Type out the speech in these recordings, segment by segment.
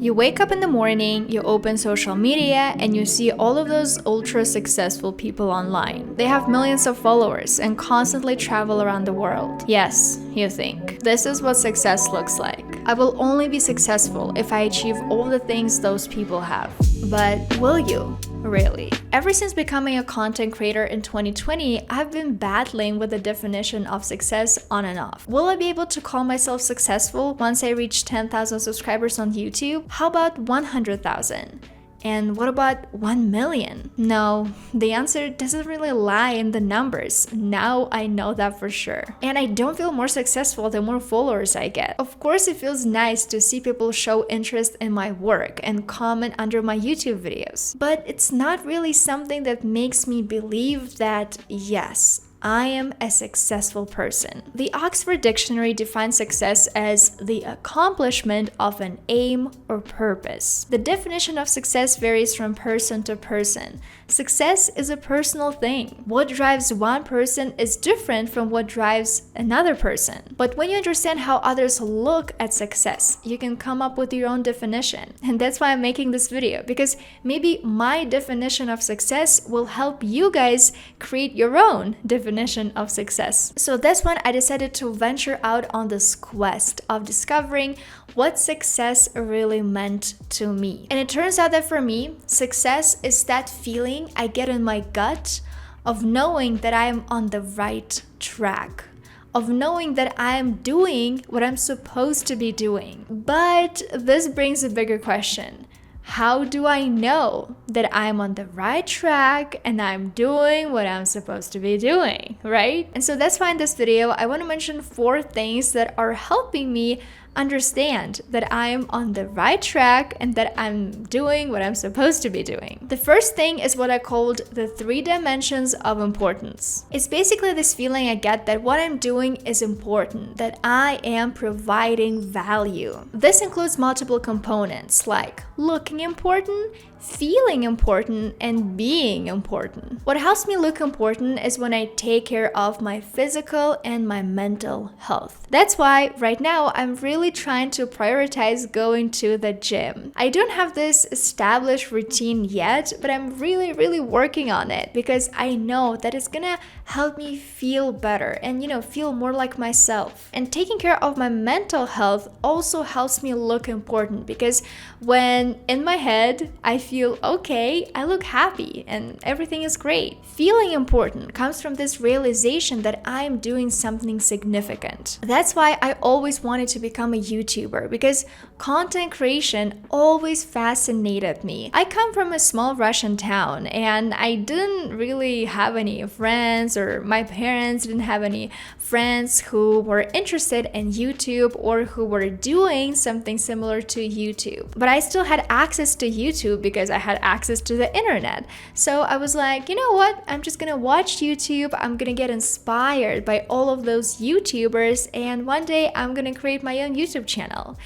You wake up in the morning, you open social media, and you see all of those ultra successful people online. They have millions of followers and constantly travel around the world. Yes, you think, this is what success looks like. I will only be successful if I achieve all the things those people have. But will you? Really? Ever since becoming a content creator in 2020, I've been battling with the definition of success on and off. Will I be able to call myself successful once I reach 10,000 subscribers on YouTube? How about 100,000? And what about 1 million? No, the answer doesn't really lie in the numbers. Now I know that for sure. And I don't feel more successful the more followers I get. Of course, it feels nice to see people show interest in my work and comment under my YouTube videos. But it's not really something that makes me believe that, yes, I am a successful person. The Oxford Dictionary defines success as the accomplishment of an aim or purpose. The definition of success varies from person to person. Success is a personal thing. What drives one person is different from what drives another person. But when you understand how others look at success, you can come up with your own definition. And that's why I'm making this video, because maybe my definition of success will help you guys create your own definition of success. So that's when I decided to venture out on this quest of discovering what success really meant to me. And it turns out that for me, success is that feeling I get in my gut of knowing that I am on the right track, of knowing that I am doing what I'm supposed to be doing. But this brings a bigger question. How do I know that I'm on the right track and I'm doing what I'm supposed to be doing, right? And so that's why in this video, I want to mention 4 things that are helping me understand that I'm on the right track and that I'm doing what I'm supposed to be doing. The first thing is what I called the 3 dimensions of importance. It's basically this feeling I get that what I'm doing is important, that I am providing value. This includes multiple components like looking important, feeling important, and being important. What helps me look important is when I take care of my physical and my mental health. That's why right now I'm really trying to prioritize going to the gym. I don't have this established routine yet, but I'm really working on it because I know that it's gonna help me feel better and feel more like myself. And taking care of my mental health also helps me look important because when in my head I feel okay, I look happy and everything is great. Feeling important comes from this realization that I'm doing something significant. That's why I always wanted to become a YouTuber, because content creation always fascinated me. I come from a small Russian town and I didn't really have any friends, or my parents didn't have any friends who were interested in YouTube or who were doing something similar to YouTube. But I still had access to YouTube because I had access to the internet. So I was like, you know what? I'm just gonna watch YouTube. I'm gonna get inspired by all of those YouTubers, and one day I'm gonna create my own YouTube channel.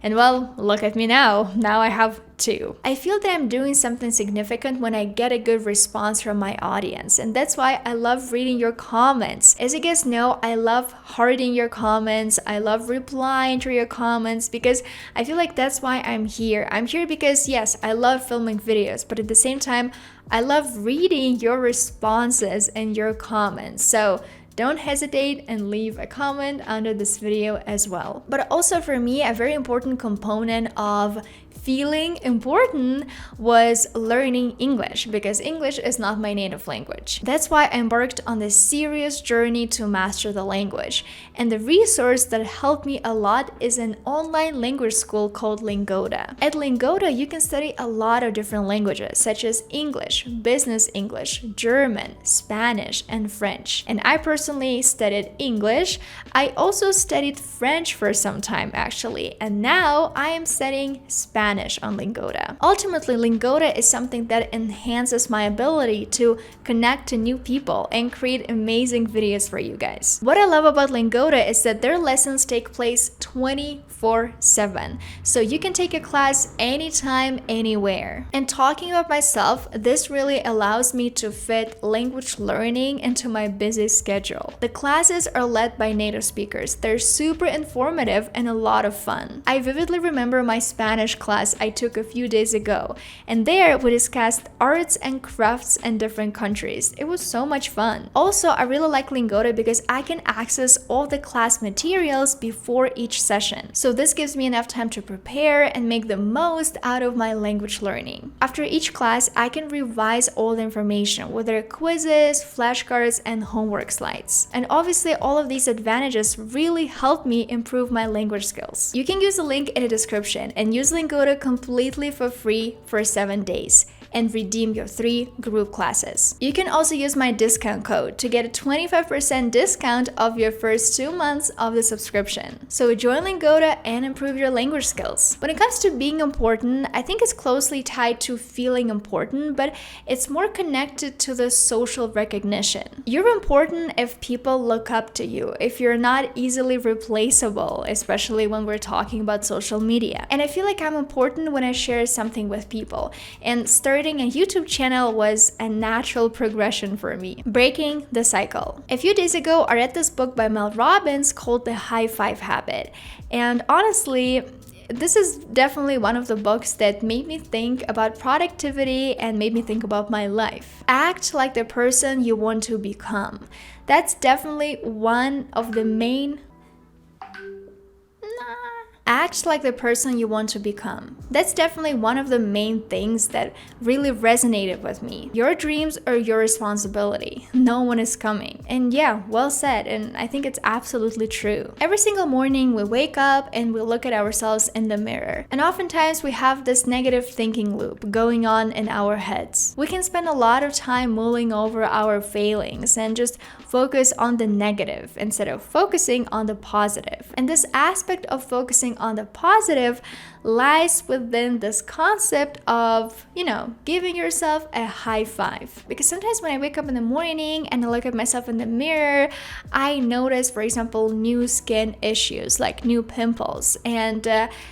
And well, look at me now. Now I have 2. I feel that I'm doing something significant when I get a good response from my audience. And that's why I love reading your comments. As you guys know, I love hearting your comments. I love replying to your comments because I feel like that's why I'm here. I'm here because, yes, I love filming videos, but at the same time, I love reading your responses and your comments. So don't hesitate and leave a comment under this video as well. But also for me, a very important component of feeling important was learning English, because English is not my native language. That's why I embarked on this serious journey to master the language. And the resource that helped me a lot is an online language school called Lingoda. At Lingoda, you can study a lot of different languages, such as English, business English, German, Spanish, and French. And I personally studied English. I also studied French for some time actually, and now I am studying Spanish on Lingoda. Ultimately, Lingoda is something that enhances my ability to connect to new people and create amazing videos for you guys. What I love about Lingoda is that their lessons take place 24/7. So you can take a class anytime, anywhere. And talking about myself, this really allows me to fit language learning into my busy schedule. The classes are led by native speakers. They're super informative and a lot of fun. I vividly remember my Spanish class class I took a few days ago. And there we discussed arts and crafts in different countries. It was so much fun. Also, I really like Lingoda because I can access all the class materials before each session. So this gives me enough time to prepare and make the most out of my language learning. After each class, I can revise all the information, whether quizzes, flashcards, and homework slides. And obviously, all of these advantages really help me improve my language skills. You can use the link in the description and use Lingoda completely for free for 7 days and redeem your 3 group classes. You can also use my discount code to get a 25% discount of your first 2 months of the subscription. So join Lingoda and improve your language skills. When it comes to being important, I think it's closely tied to feeling important, but it's more connected to the social recognition. You're important if people look up to you, if you're not easily replaceable, especially when we're talking about social media. And I feel like I'm important when I share something with people. And starting a YouTube channel was a natural progression for me. Breaking the cycle. A few days ago, I read this book by Mel Robbins called The High Five Habit. And honestly, this is definitely one of the books that made me think about productivity and made me think about my life. Act like the person you want to become. That's definitely one of the main Act like the person you want to become. That's definitely one of the main things that really resonated with me. Your dreams are your responsibility. No one is coming. And yeah, well said, and I think it's absolutely true. Every single morning we wake up and we look at ourselves in the mirror. And oftentimes we have this negative thinking loop going on in our heads. We can spend a lot of time mulling over our failings and just focus on the negative instead of focusing on the positive. And this aspect of focusing on the positive lies within this concept of, giving yourself a high five. Because sometimes when I wake up in the morning and I look at myself in the mirror, I notice, for example, new skin issues like new pimples. And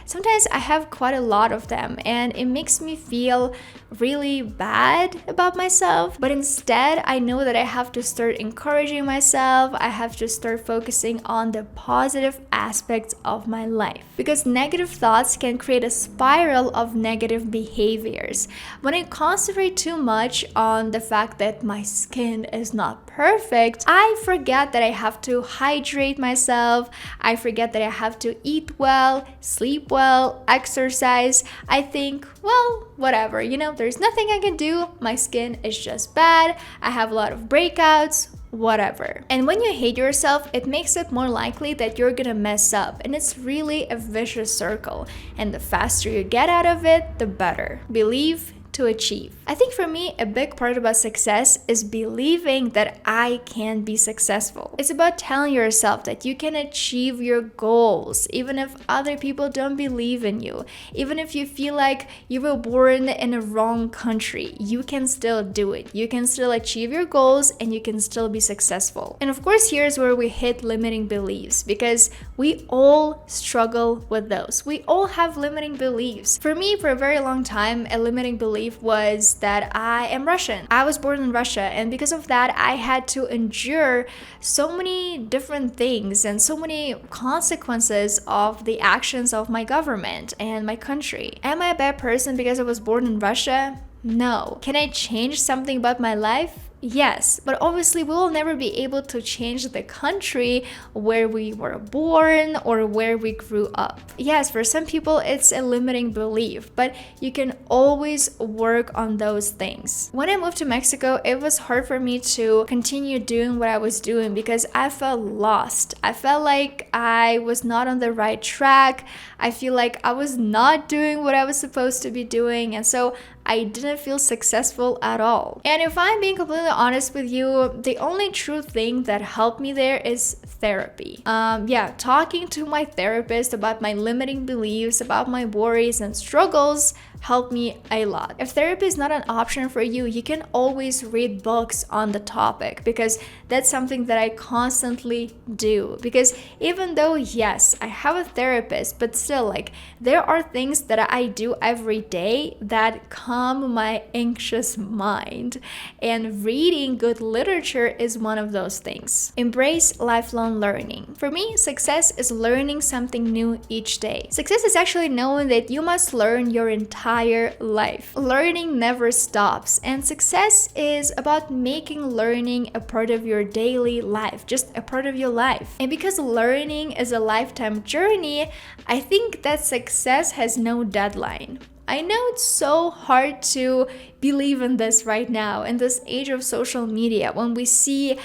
sometimes I have quite a lot of them, and it makes me feel really bad about myself. But instead, I know that I have to start encouraging myself. I have to start focusing on the positive aspects of my life. Because negative thoughts can create a spiral of negative behaviors. When I concentrate too much on the fact that my skin is not perfect, I forget that I have to hydrate myself. I forget that I have to eat well, sleep well, exercise. I think, well, whatever, there's nothing I can do. My skin is just bad. I have a lot of breakouts. Whatever. And when you hate yourself, it makes it more likely that you're gonna mess up, and it's really a vicious circle. And the faster you get out of it, the better. Believe to achieve. I think for me, a big part about success is believing that I can be successful. It's about telling yourself that you can achieve your goals, even if other people don't believe in you. Even if you feel like you were born in a wrong country, you can still do it. You can still achieve your goals and you can still be successful. And of course, here's where we hit limiting beliefs, because we all struggle with those. We all have limiting beliefs. For me, for a very long time, a limiting belief was that I am Russian. I was born in Russia, and because of that, I had to endure so many different things and so many consequences of the actions of my government and my country. Am I a bad person because I was born in Russia? No. Can I change something about my life? Yes, but obviously we will never be able to change the country where we were born or where we grew up. Yes, for some people it's a limiting belief, but you can always work on those things. When I moved to Mexico, it was hard for me to continue doing what I was doing because I felt lost. I felt like I was not on the right track. I feel like I was not doing what I was supposed to be doing, and so I didn't feel successful at all. And if I'm being completely honest with you, the only true thing that helped me there is therapy. Talking to my therapist about my limiting beliefs, about my worries and struggles helped me a lot. If therapy is not an option for you, you can always read books on the topic, because that's something that I constantly do. Because even though, yes, I have a therapist, but still, there are things that I do every day that calm my anxious mind and reading good literature is one of those things. Embrace lifelong learning. For me, success is learning something new each day. Success is actually knowing that you must learn your entire life. Learning never stops, and success is about making learning a part of your daily life, just a part of your life. And because learning is a lifetime journey, I think that success has no deadline. I know it's so hard to believe in this right now in this age of social media when we see,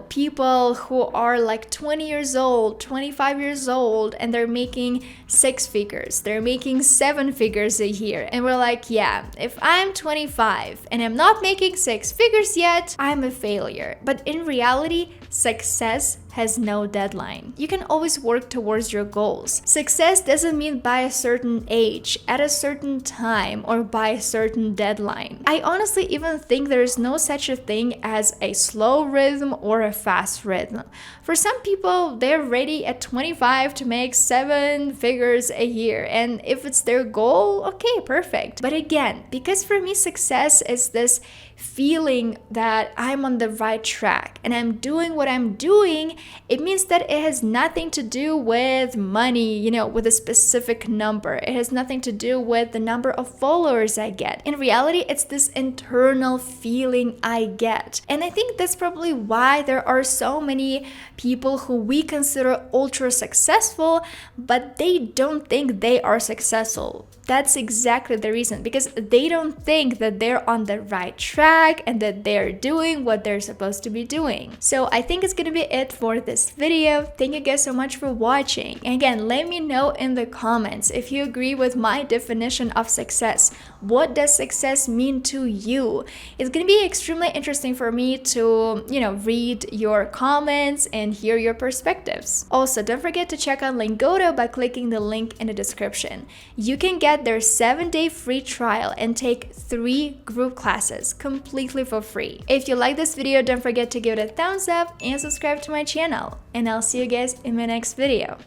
people who are like 20 years old, 25 years old, and they're making 6 figures, they're making 7 figures a year. And we're like, yeah, if I'm 25 and I'm not making 6 figures yet, I'm a failure. But in reality, success has no deadline. You can always work towards your goals. Success doesn't mean by a certain age, at a certain time, or by a certain deadline. I honestly even think there is no such a thing as a slow rhythm or a fast rhythm. For some people, they're ready at 25 to make 7 figures a year, and if it's their goal, okay, perfect. But again, because for me, success is this feeling that I'm on the right track and I'm doing what I'm doing, it means that it has nothing to do with money, with a specific number. It has nothing to do with the number of followers I get. In reality, it's this internal feeling I get. And I think that's probably why there are so many people who we consider ultra successful, but they don't think they are successful. That's exactly the reason, because they don't think that they're on the right track and that they're doing what they're supposed to be doing. So I think it's gonna be it for this video. Thank you guys so much for watching. And again, let me know in the comments if you agree with my definition of success. What does success mean to you? It's gonna be extremely interesting for me to, read your comments and hear your perspectives. Also, don't forget to check out Lingoda by clicking the link in the description. You can get their 7-day free trial and take 3 group classes completely for free. If you like this video, don't forget to give it a thumbs up and subscribe to my channel. And I'll see you guys in my next video.